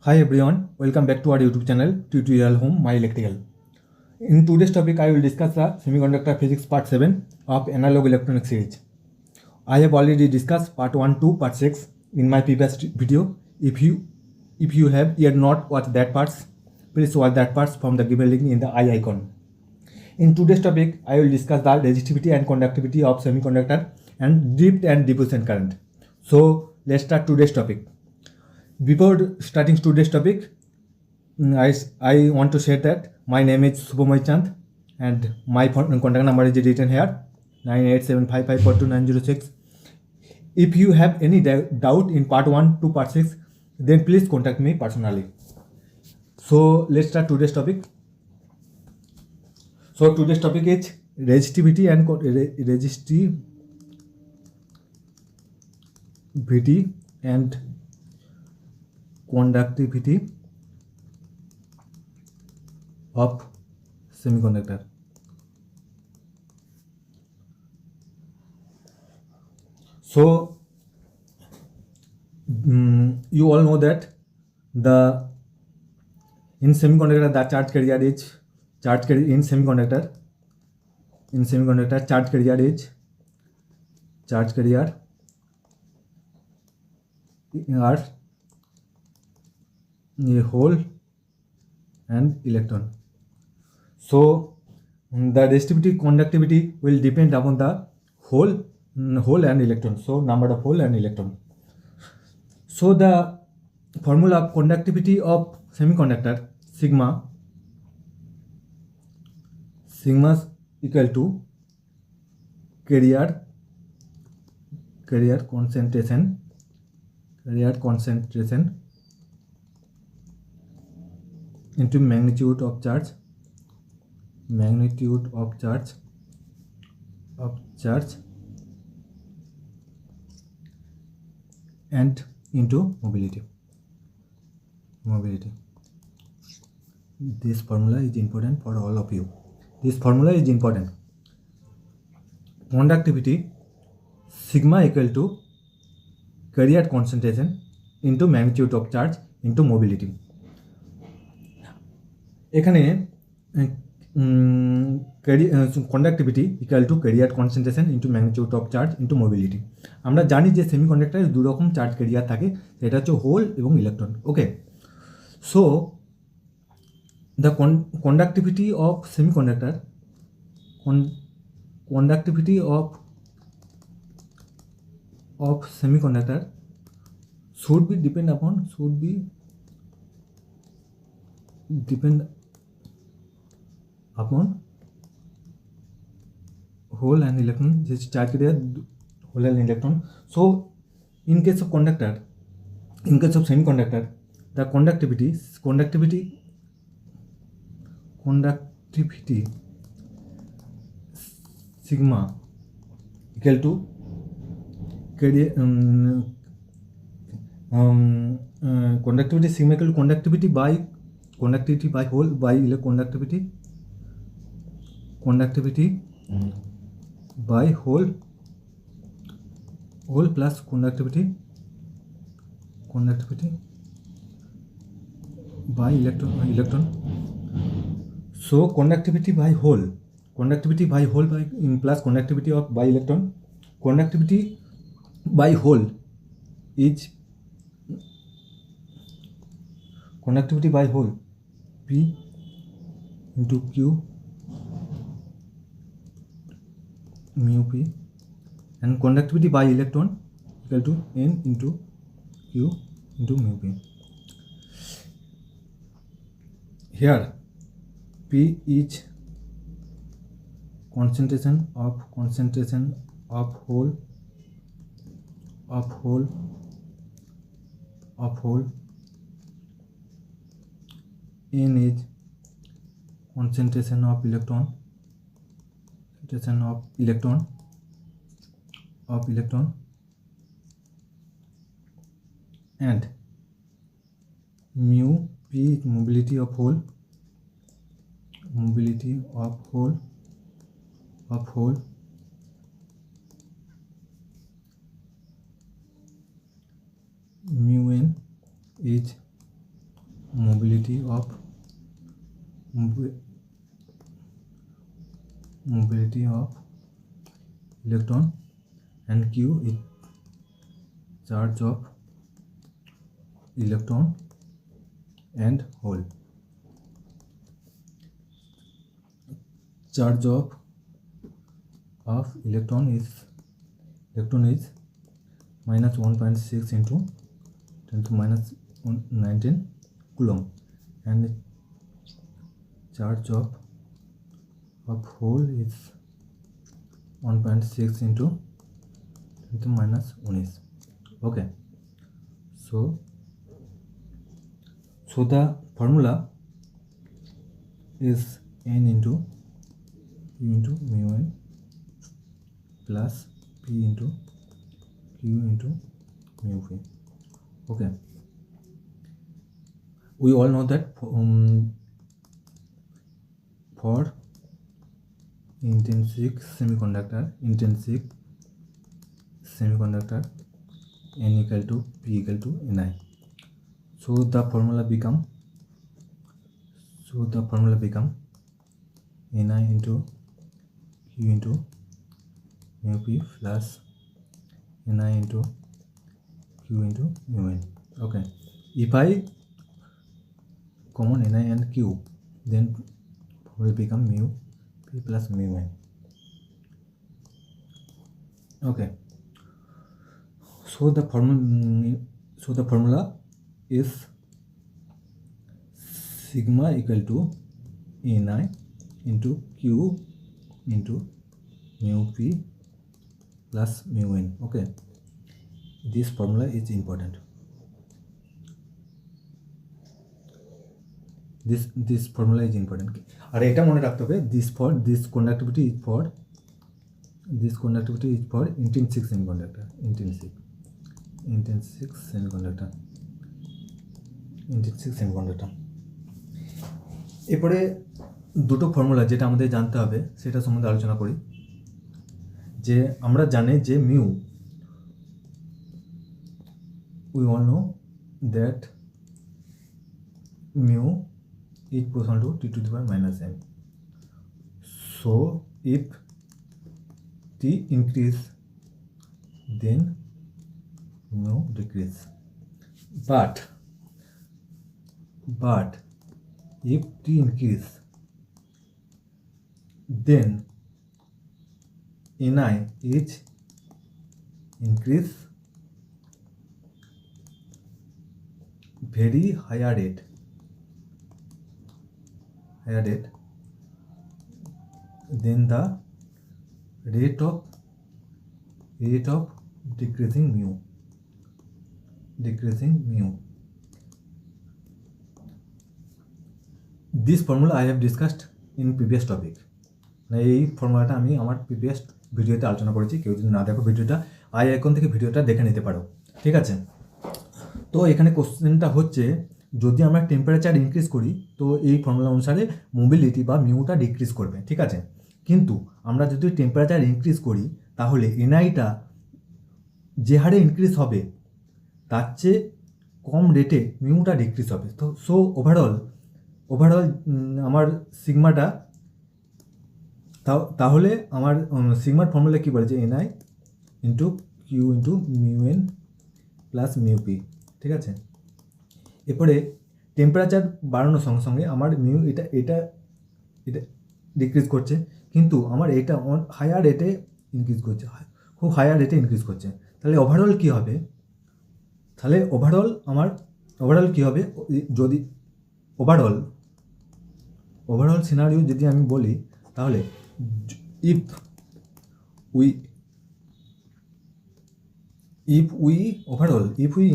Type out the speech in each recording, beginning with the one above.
Hi everyone, welcome back to our YouTube channel Tutorial Home My Electrical. In today's topic, I will discuss the Semiconductor Physics Part 7 of Analog Electronics series. I have already discussed Part 1 to Part 6 in my previous video. If you have yet not watched that parts, please watch that parts from the given link in the I icon. In today's topic, I will discuss the resistivity and conductivity of semiconductor and drift and diffusion current. So let's start today's topic. Before starting today's topic, I want to say that my name is Subhamoy Chand and my contact number is written here 9875542906. If you have any doubt in part 1 to part 6, then please contact me personally. So let's start today's topic. So today's topic is resistivity and conductivity of semiconductor. So you all know that in semiconductor the charge carrier is charge carrier is are a hole and electron. So the resistivity conductivity will depend upon the hole and electron. So number of hole and electron. So the formula of conductivity of semiconductor sigma is equal to carrier concentration into magnitude of charge and into mobility. This formula is important for all of you. This formula is important. Conductivity sigma equal to carrier concentration into magnitude of charge into mobility. এখানে conductivity equal to carrier concentration into magnitude of charge into mobility. আমরা জানি যে সেমিকন্ডাক্টরে দু রকম charge carrier থাকে, সেটা হচ্ছে whole এবং electron. Okay, so the conductivity of semiconductor should be depend upon hole and electron, this charge carrier hole and electron. So in case of semiconductor, the conductivity sigma equal to carrier conductivity sigma equal to conductivity by hole by conductivity by hole plus conductivity by electron. So conductivity by hole by plus conductivity of by electron. Conductivity by hole is P into Q mu P, and conductivity by electron equal to N into Q into mu P. Here P is concentration of hole N is concentration of electron and mu P is mobility of hole mu N is mobility of electron, and Q is charge of electron and hole. Charge of electron is minus 1.6 into 10 to minus 19 coulomb, and charge of hole is 1.6 into 10 to minus 19. Okay, so the formula is N into U into mu n plus P into Q into mu v. Okay, we all know that for intrinsic semiconductor N equal to P equal to Ni. So the formula become Ni into Q into mu P plus Ni into Q into mu n. Okay, if I common Ni and Q, then will become mu P plus mu n. Okay, so the formula is sigma equal to Ni into Q into mu P plus mu n. Okay, this formula is important. This formula is important. আর এটা মনে রাখতে হবে, this conductivity is for intrinsic semiconductor. এরপরে দুটো formula যেটা আমাদের জানতে হবে সেটা সম্বন্ধে আলোচনা করি। যে আমরা জানি যে mu, we all know that mu is proportional to T to the power minus n. So if T increase, then mu decrease. But if T increase, then Ni is increase very higher rate, then the rate of decreasing mu. This formula I have discussed in previous topic. এই ফর্মুলাটা আমি আমার previous ভিডিওতে আলোচনা করেছি। কেউ যদি না দেখো ভিডিওটা, আই আইকন থেকে ভিডিওটা দেখে নিতে পারো, ঠিক আছে? তো এখানে কোশ্চেনটা হচ্ছে, যদি আমরা টেম্পারেচার ইনক্রিজ করি তো এই ফর্মুলা অনুসারে মোবিলিটি বা মিউটা ডিক্রিজ করবে, ঠিক আছে? কিন্তু আমরা যদি টেম্পারেচার ইনক্রিজ করি তাহলে এনআইটা যে হারে ইনক্রিজ হবে তার চেয়ে কম রেটে মিউটা ডিক্রিজ হবে। তো সো ওভারঅল আমার সিগমাটা, তাহলে আমার সিগমার ফর্মুলা কী বলে, যে n i into q into mu n plus mu p, ঠিক আছে? এরপরে টেম্পারেচার বাড়ানোর সঙ্গে সঙ্গে আমার মিউ এটা ডিক্রিজ করছে, কিন্তু আমার এটা হায়ার রেটে ইনক্রিজ করছে, খুব হায়ার রেটে ইনক্রিজ করছে। তাহলে ওভারঅল কী হবে, যদি ওভারঅল সিনারিও যদি আমি বলি, তাহলে if we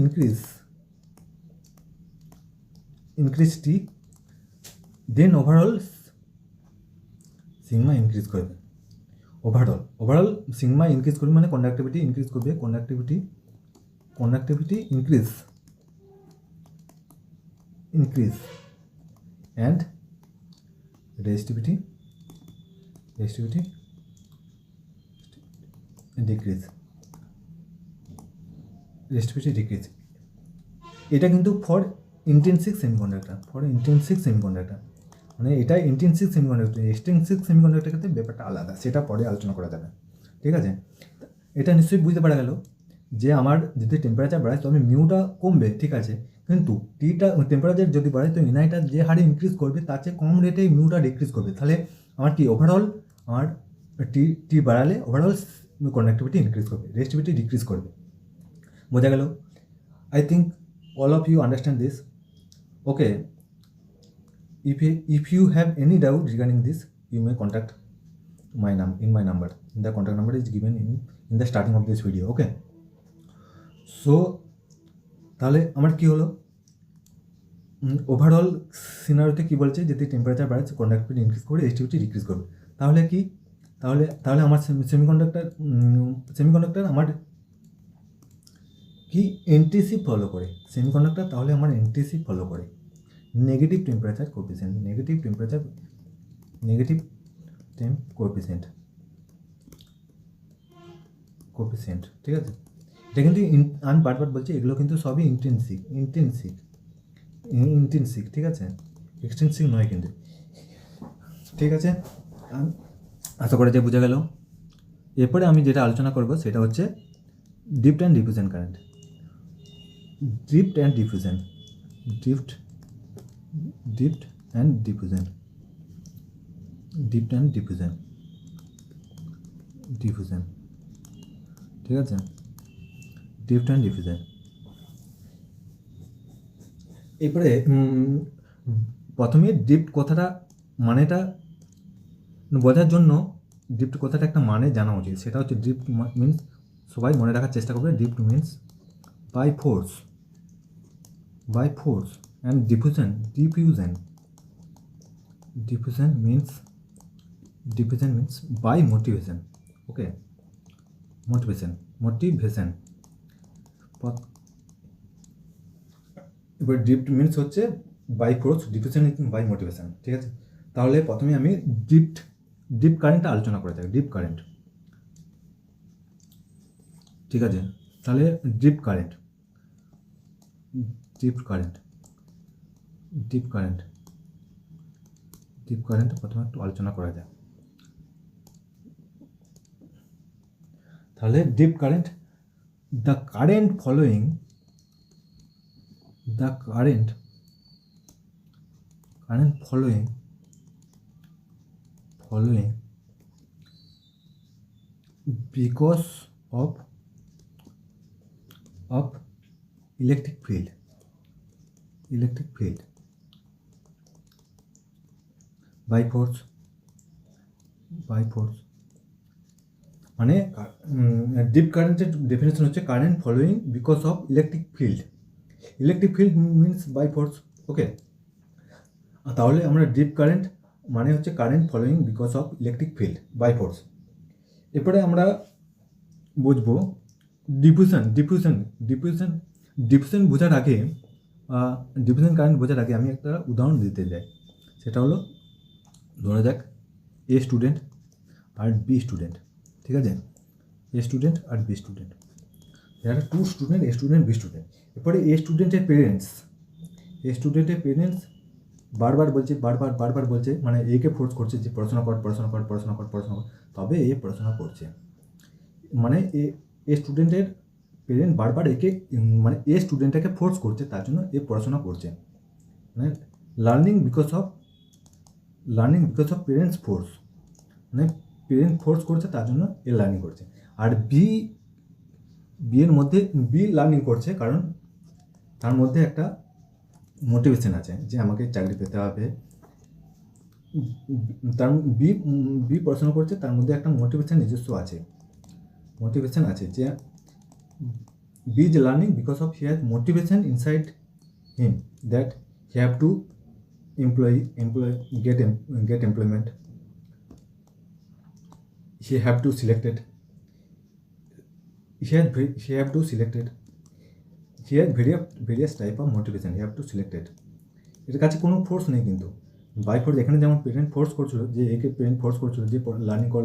increase T, then overall sigma increase করবে। ওভারঅল সিগমা ইনক্রিজ করবে মানে কন্ডাক্টিভিটি ইনক্রিজ করবে, conductivity increase and resistivity decrease. এটা কিন্তু for intensive semiconductor, for intensive semiconductor, মানে এটা ইন্টেনসিভ সেমিকন্ডাক্টর। এক্সটেনসিভ সেমিকন্ডাক্টর ক্ষেত্রে ব্যাপারটা আলাদা, সেটা পরে আলোচনা করা যাবে, ঠিক আছে। এটা নিশ্চয়ই বুঝতে পারা গেল যে আমার যদি টেম্পারেচার বাড়ায় তবে মিউটা কমবে, ঠিক আছে, কিন্তু টিটা টেম্পারেচার যদি বাড়ায় তো এনআইটা যে হারে ইনক্রিজ করবে তার চেয়ে কম রেটে মিউটা ডিক্রিজ করবে। তাহলে আমার কি ওভারঅল আমার টি বাড়ালে ওভারঅল কন্ডাক্টিভিটি ইনক্রিজ করবে, রেজিস্টিভিটি ডিক্রিজ করবে। বোঝা গেল? I think all of you understand this. Okay, if you have any doubt regarding this, you may contact my number. The contact number is given in the starting of this video. Okay, so তাহলে আমার কি হলো, overall সিনারিওতে কি বলছে, যদি temperature বাড়ে conductivity increase করবে, resistivity decrease করবে। তাহলে কি, তাহলে আমার সেমিকন্ডাক্টর আমার কি এনটিসি ফলো করে, সেমিকন্ডাক্টর তাহলে আমার এনটিসি ফলো করে, negative temperature coefficient, negative temp coefficient, ঠিক আছে। এটা কিন্তু আমি বারবার বলছি এগুলো কিন্তু সবই ইন্টেনসিভ, ঠিক আছে, এক্সটেনসিভ নয় কিন্তু, ঠিক আছে। আশা করা যায় বোঝা গেল। এরপরে আমি যেটা আলোচনা করব সেটা হচ্ছে drift and diffusion current. Drift and diffusion, drift and diffusion, ঠিক আছে, ড্রিফট অ্যান্ড ডিফিউশন। এরপরে প্রথমে ড্রিফট কথাটা মানেটা বোঝার জন্য ড্রিফট কথাটা একটা মানে জানা উচিত। সেটা হচ্ছে ড্রিফট মিনস, সবাই মনে রাখার চেষ্টা করবে, drift means by force and diffusion means by motivation. Okay, motivation এবার ড্রিফট মিনস হচ্ছে by force, diffusion by motivation, ঠিক আছে। তাহলে প্রথমে আমি ড্রিফট কারেন্টটা আলোচনা করে থাকি, ড্রিফট কারেন্ট, ঠিক আছে। তাহলে ড্রিফট কারেন্ট প্রথমে একটু আলোচনা করা যায়। তাহলে drift current, the current following because of electric field by force মানে ডিপ কারেন্টের ডেফিনেশন হচ্ছে current following because of electric field means by force. Okay, তাহলে আমরা ডিপ কারেন্ট মানে হচ্ছে current following because of electric field by force. এরপরে আমরা বুঝবো ডিফিউশন বোঝার আগে, ডিফিউশন কারেন্ট বোঝার আগে আমি একটা উদাহরণ দিতে যাই। সেটা হলো, ধরা যাক এ স্টুডেন্ট আর বি স্টুডেন্ট, ঠিক আছে, এ স্টুডেন্ট আর বি স্টুডেন্ট, যারা two student, A student B student. এরপরে এ স্টুডেন্টের পেরেন্টস বারবার বলছে, মানে একে ফোর্স করছে যে পড়াশোনা কর, তবে এ পড়াশোনা করছে। মানে এ স্টুডেন্টের পেরেন্ট বারবার একে, মানে এ স্টুডেন্টটাকে ফোর্স করছে, তার জন্য এ পড়াশোনা করছে। মানে learning because of parents force, মানে পেরেন্ট ফোর্স করছে তার জন্য এ লার্নিং করছে। আর বি এর মধ্যে বি লার্নিং করছে কারণ তার মধ্যে একটা মোটিভেশন আছে যে আমাকে চাকরি পেতে হবে। তার বি পড়াশোনা করছে, তার মধ্যে একটা নিজস্ব মোটিভেশন আছে যে B is learning because of he has motivation inside him that he have to get employment. He have to selected. He has various type of motivation. He have to selected. এর কাছে কোনো force নেই, কিন্তু by force এখানে যেমন parent force করছিল, যে একে পেরেন্ট ফোর্স করছিল যে লার্নিং কর,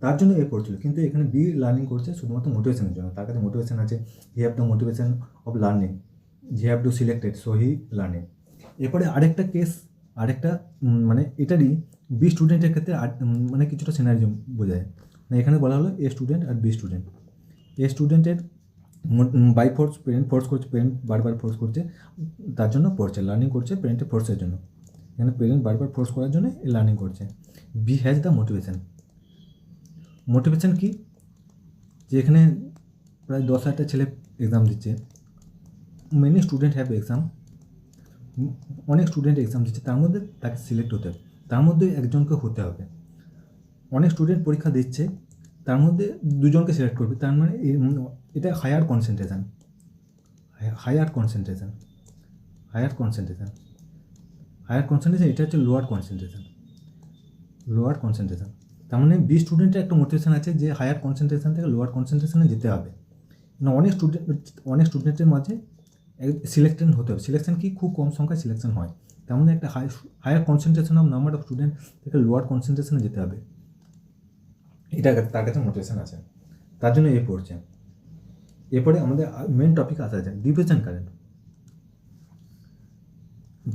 তার জন্য এ পড়ছিল, কিন্তু এখানে বি লার্নিং করছে শুধুমাত্র মোটিভেশনের জন্য। তার কাছে মোটিভেশন আছে, he have the motivation of learning he have two selected so he learning. এরপরে আরেকটা মানে এটারই বি স্টুডেন্টের ক্ষেত্রে মানে কিছুটা সিনারিজম বোঝায়। মানে এখানে বলা হলো এ স্টুডেন্ট আর বি স্টুডেন্ট। এ স্টুডেন্টের বাই ফোর্স পেরেন্ট ফোর্স করছে, পেরেন্ট বারবার ফোর্স করছে, তার জন্য পড়ছে, লার্নিং করছে পেরেন্টের ফোর্সের জন্য। এখানে পেরেন্ট বারবার ফোর্স করার জন্য এ লার্নিং করছে। বি হ্যাজ দ্য মোটিভেশন কি, যে এখানে প্রায় 10,000টা ছেলে এক্সাম দিচ্ছে, মেনি স্টুডেন্ট হ্যাভ এক্সাম, অনেক স্টুডেন্ট এক্সাম দিচ্ছে, তার মধ্যে তাকে সিলেক্ট হতে হবে, তার মধ্যে একজনকে হতে হবে। অনেক স্টুডেন্ট পরীক্ষা দিচ্ছে, তার মধ্যে দুজনকে সিলেক্ট করবে, তার মানে এটা হায়ার কনসেন্ট্রেশন এটা হচ্ছে লোয়ার কনসেন্ট্রেশন। তার মানে বি স্টুডেন্টের একটা মোটিভেশন আছে যে হায়ার কনসেন্ট্রেশন থেকে লোয়ার কনসেন্ট্রেশনে যেতে হবে। না, অনেক স্টুডেন্টের মাঝে সিলেকশন হতে হবে। সিলেকশন কি, খুব কম সংখ্যায় সিলেকশন হয়, তার মানে একটা higher concentration of number of student থেকে লোয়ার কনসেন্ট্রেশনে যেতে হবে, এটা তার কাছে মোটিভেশন আছে, তার জন্য এ পড়ছে। এরপরে আমাদের মেন টপিক আসা যায় diffusion current.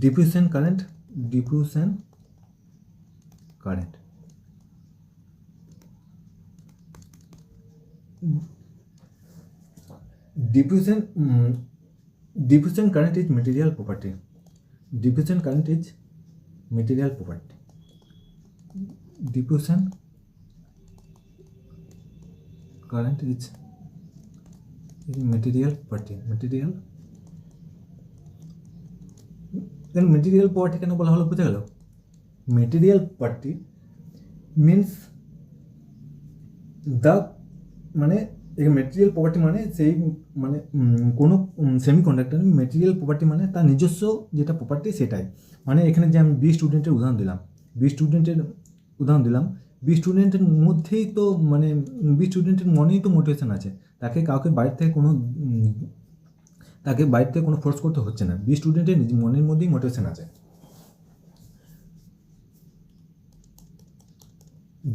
Diffusion current diffusion current is material property. Diffusion current is material property. Diffusion current is material property. Material property কেন বলা হলো বুঝে গেল? Material property means the মানে মেটেরিয়াল প্রপার্টি মানে সেই মানে কোনো সেমিকন্ডাক্টর মেটেরিয়াল প্রপার্টি মানে তার নিজস্ব যেটা প্রপার্টি সেটাই। মানে এখানে যে আমি বি স্টুডেন্টের উদাহরণ দিলাম, বি স্টুডেন্টের মধ্যেই তো মানে বি স্টুডেন্টের মনেই তো মোটিভেশন আছে, তাকে বাইরে থেকে কোনো ফোর্স করতে হচ্ছে না, বি স্টুডেন্টের মনের মধ্যেই মোটিভেশন আছে।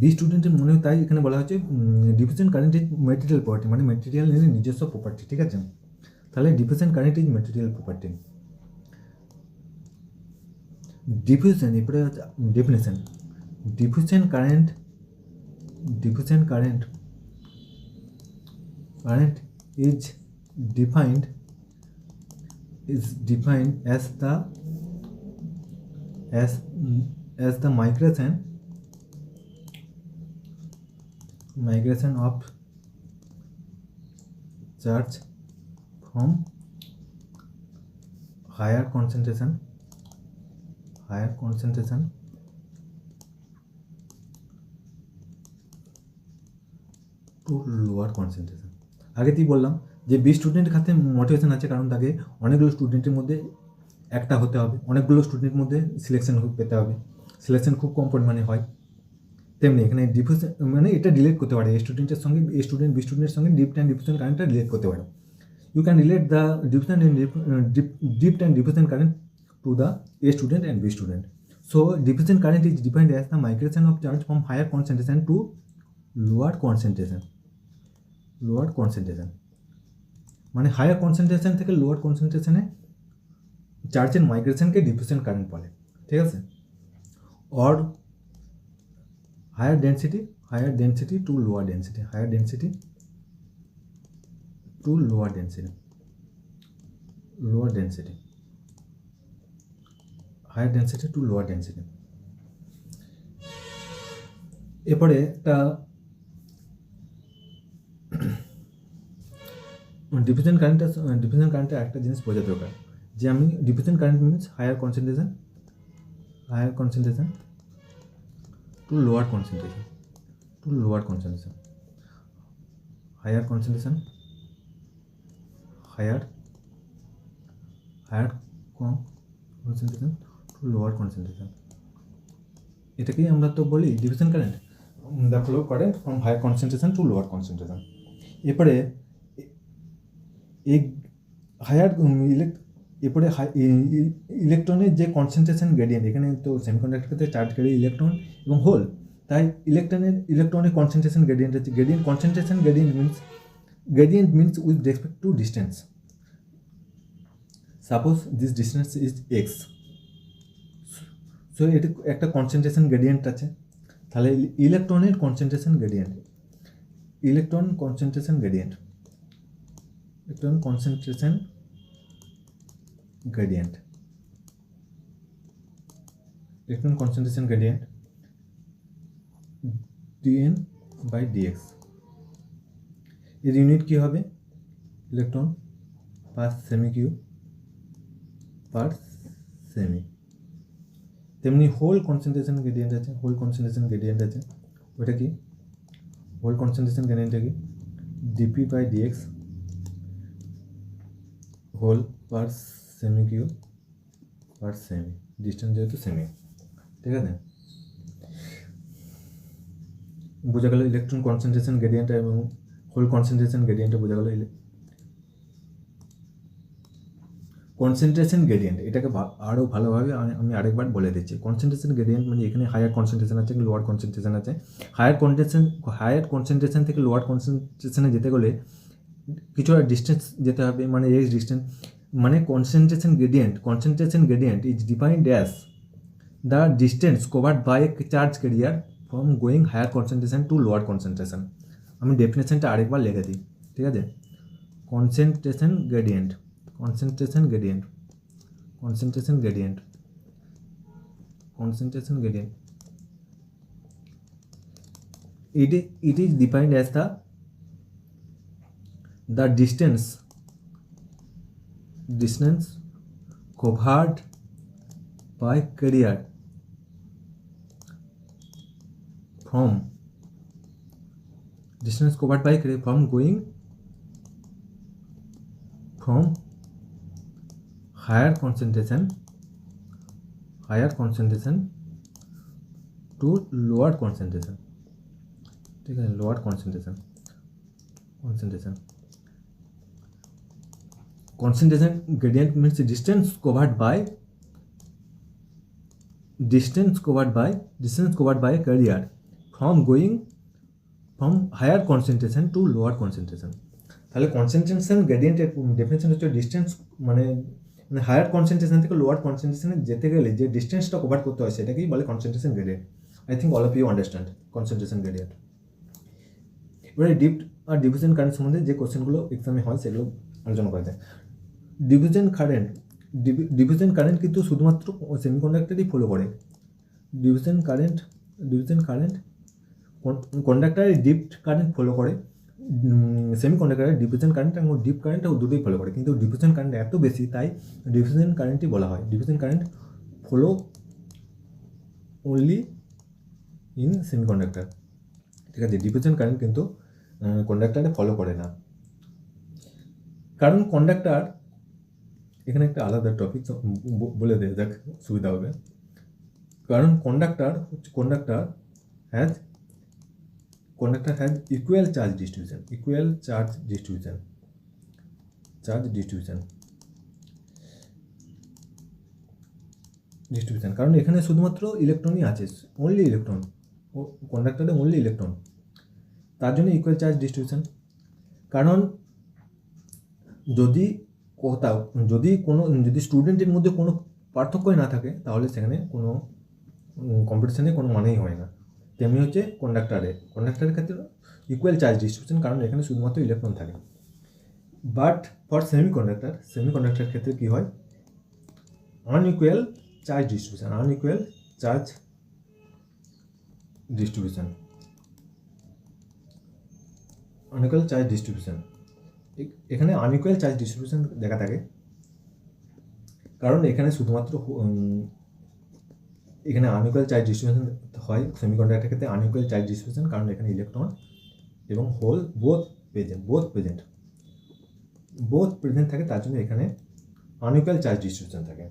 বি স্টুডেন্টের মনে, তাই এখানে বলা হচ্ছে diffusion current is material property, মানে মেটেরিয়াল নিজস্ব প্রপার্টি, ঠিক আছে? তাহলে diffusion current is material property. Diffusion, এরপরে definition. Diffusion current is defined as the migration of charge from higher concentration to lower concentration. আগেতেই বললাম যে বি স্টুডেন্টের কাছে মোটিভেশন আছে, কারণ তাকে অনেকগুলো স্টুডেন্টের মধ্যে একটা হতে হবে, অনেকগুলো স্টুডেন্টের মধ্যে সিলেকশন পেতে হবে, সিলেকশন খুব কম পরিমাণে হয়। তেমনি এখানে ডিফিউশন মানে এটা রিলেট করতে পারে বি স্টুডেন্টের সঙ্গে ডিপ অ্যান্ড ডিফিউশন কারেন্টটা রিলেট করতে পারে। You can relate the drift and diffusion current to the A student and B student. So diffusion current is defined as the migration of charge from higher concentration to lower concentration. মানে higher concentration থেকে lower কনসেন্ট্রেশনে চার্জের মাইগ্রেশনকে diffusion current বলে, ঠিক আছে? Or higher density to lower density, higher density to lower density, higher density to lower density. এরপরে একটা ডিফিউশন কারেন্টের একটা জিনিস বোঝা দরকার, যে আমি diffusion current means higher concentration to lower concentration, higher concentration to lower concentration, এটাকেই আমরা তো বলি diffusion current, the flow current from higher concentration to lower concentration. এরপরে ইলেকট্রনের যে কনসেন্ট্রেশন গ্রেডিয়েন্ট, এখানে তো সেমিকন্ডাক্টরতে চার্জ ক্যারি ইলেকট্রন এবং হোল, তাই ইলেকট্রনের কনসেন্ট্রেশন গ্রেডিয়েন্ট হচ্ছে gradient means with respect to distance. Suppose this distance is x, so এটা একটা কনসেন্ট্রেশন গ্রেডিয়েন্ট আছে। তাহলে ইলেকট্রনের concentration gradient, electron concentration gradient, electron concentration gradient, electron concentration gradient dn by dx। এর unit কী হবে? Electron per semi cube per semi. তেমনি hole concentration gradient আছে, হোল কনসেন্ট্রেশন গ্রেডিয়েন্ট আছে, ওটা কি? হোল কনসেন্ট্রেশন গ্রেডিয়েন্টটা কি? D p by d x hole per semi cube per semi, distance যেহেতু সেমি, ঠিক আছে? বোঝা গেল ইলেকট্রন কনসেন্ট্রেশন গ্রেডিয়েন্ট এবং হোল কনসেন্ট্রেশন গ্রেডিয়েন্টটা বোঝা গেল। কনসেন্ট্রেশন গ্রেডিয়েন্ট এটাকে আরও ভালোভাবে আমি আরেকবার বলে দিচ্ছি। কনসেন্ট্রেশন গ্রেডিয়েন্ট মানে এখানে হায়ার কনসেন্ট্রেশন আছে, লোয়ার কনসেন্ট্রেশন আছে। হায়ার কনসেন্ট্রেশন থেকে লোয়ার কনসেন্ট্রেশনে যেতে গেলে কিছু ডিস্টেন্স যেতে হবে, মানে এক্স ডিস্টেন্স। মানে concentration gradient is defined as the distance covered by a charge carrier from going higher concentration to lower concentration. আমি ডেফিনেশনটা আরেকবার লিখে দিই, ঠিক আছে? Concentration gradient, concentration gradient, concentration gradient, concentration gradient, it is defined as the distance covered by carrier from going from higher concentration to lower concentration, ठीक है? lower concentration gradient means distance covered by a carrier from going from higher concentration to lower concentration। তাহলে concentration গ্রেডিয়েন্টের definition হচ্ছে distance, মানে higher concentration থেকে lower কনসেন্ট্রেশনে যেতে গেলে যে ডিস্টেন্সটা কভার করতে হয় সেটাকেই বলে concentration gradient. I think all of you understand concentration gradient. এবারে ডিপড আর ডিফিউশন কারেন্ট সম্বন্ধে যে কোশ্চেনগুলো এক্সামে হয় সেগুলো আলোচনা করা যায়। ডিফিউশন কারেন্ট কিন্তু শুধুমাত্র সেমিকন্ডাক্টরই ফলো করে। ডিফিউশন কারেন্ট কন্ডাক্টরের ডিপড কারেন্ট ফলো করে, সেমিকন্ডাক্টরের ডিফিউশন কারেন্ট এবং ডিপ কারেন্ট দুটোই ফলো করে, কিন্তু ডিফিউশন কারেন্ট এত বেশি তাই ডিফিউশন কারেন্টই বলা হয়। Diffusion current follow only in semiconductor, ঠিক আছে? ডিফিউশন কারেন্ট কিন্তু কন্ডাক্টরে ফলো করে না, কারণ কন্ডাক্টর, এখানে একটা আলাদা টপিক বলে দেখ সুবিধা হবে। কারণ conductor has equal charge distribution, কারণ এখানে শুধুমাত্র ইলেকট্রনই আছে, অনলি ইলেকট্রন, কন্ডাক্টরে অনলি ইলেকট্রন, তার জন্য ইকুয়াল চার্জ ডিস্ট্রিবিউশন। কারণ যদি স্টুডেন্টের মধ্যে কোনো পার্থক্যই না থাকে তাহলে সেখানে কোনো কম্পিটিশনে কোনো মানেই হয় না। তেমনি হচ্ছে কন্ডাক্টরের ক্ষেত্রে ইকুয়াল চার্জ ডিস্ট্রিবিউশন, কারণ এখানে শুধুমাত্র ইলেকট্রন থাকে। বাট ফর সেমিকন্ডাক্টর ক্ষেত্রে কী হয়? আনইকুয়াল চার্জ ডিস্ট্রিবিউশন, এখানে আনইকুয়াল চার্জ ডিস্ট্রিবিউশন দেখা থাকে, কারণ এখানে শুধুমাত্র এখানে আনইকুয়াল চার্জ ডিস্ট্রিবিউশন হয় সেমিকন্ডাক্টরের ক্ষেত্রে, আনইকুয়াল চার্জ ডিস্ট্রিবিউশন, কারণ এখানে ইলেকট্রন এবং হোল বোথ প্রেজেন্ট থাকে, তার জন্য এখানে আনইকুয়াল চার্জ ডিস্ট্রিবিউশন থাকে।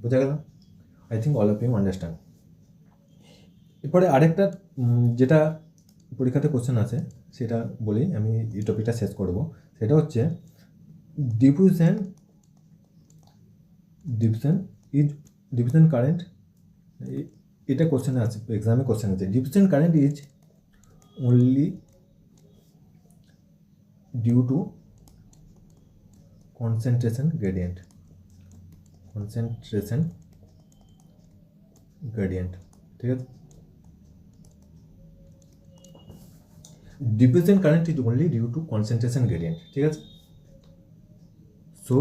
বোঝা গেল? I think all of you understand. এরপরে আরেকটা যেটা পরীক্ষাতে কোশ্চেন আছে সেটা বলেই আমি এই টপিকটা শেষ করব। সেটা হচ্ছে ডিফিউশন কারেন্ট। এটা কোশ্চেনে আছে, এক্সামে কোশ্চেন আছে। Diffusion current is only due to concentration gradient. concentration gradient, ঠিক আছে। Diffusion current is only due to concentration gradient, ঠিক আছে। So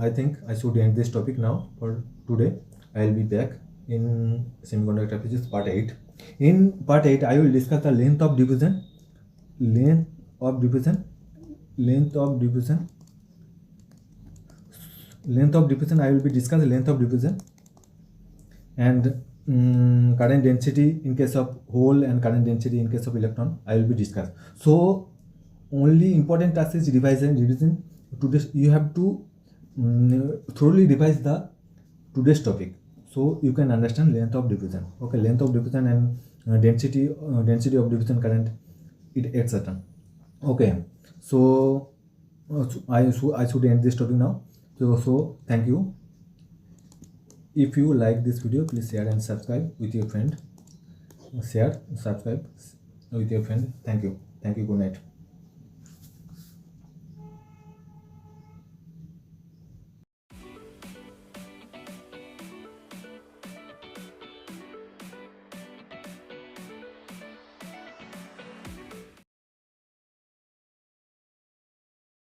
I think I should end this topic now for today. I will be back in semiconductor physics part 8. In part 8 I will discuss the length of diffusion, I will be discussing length of diffusion and current density in case of hole and current density in case of electron I will be discussed. So only important task is revision. Today you have to thoroughly revise the today's topic so you can understand length of diffusion. Okay, length of diffusion and density of diffusion current, etc. Okay, so I should end this topic now. So thank you. If you like this video, please share and subscribe with your friend. Thank you. Good night.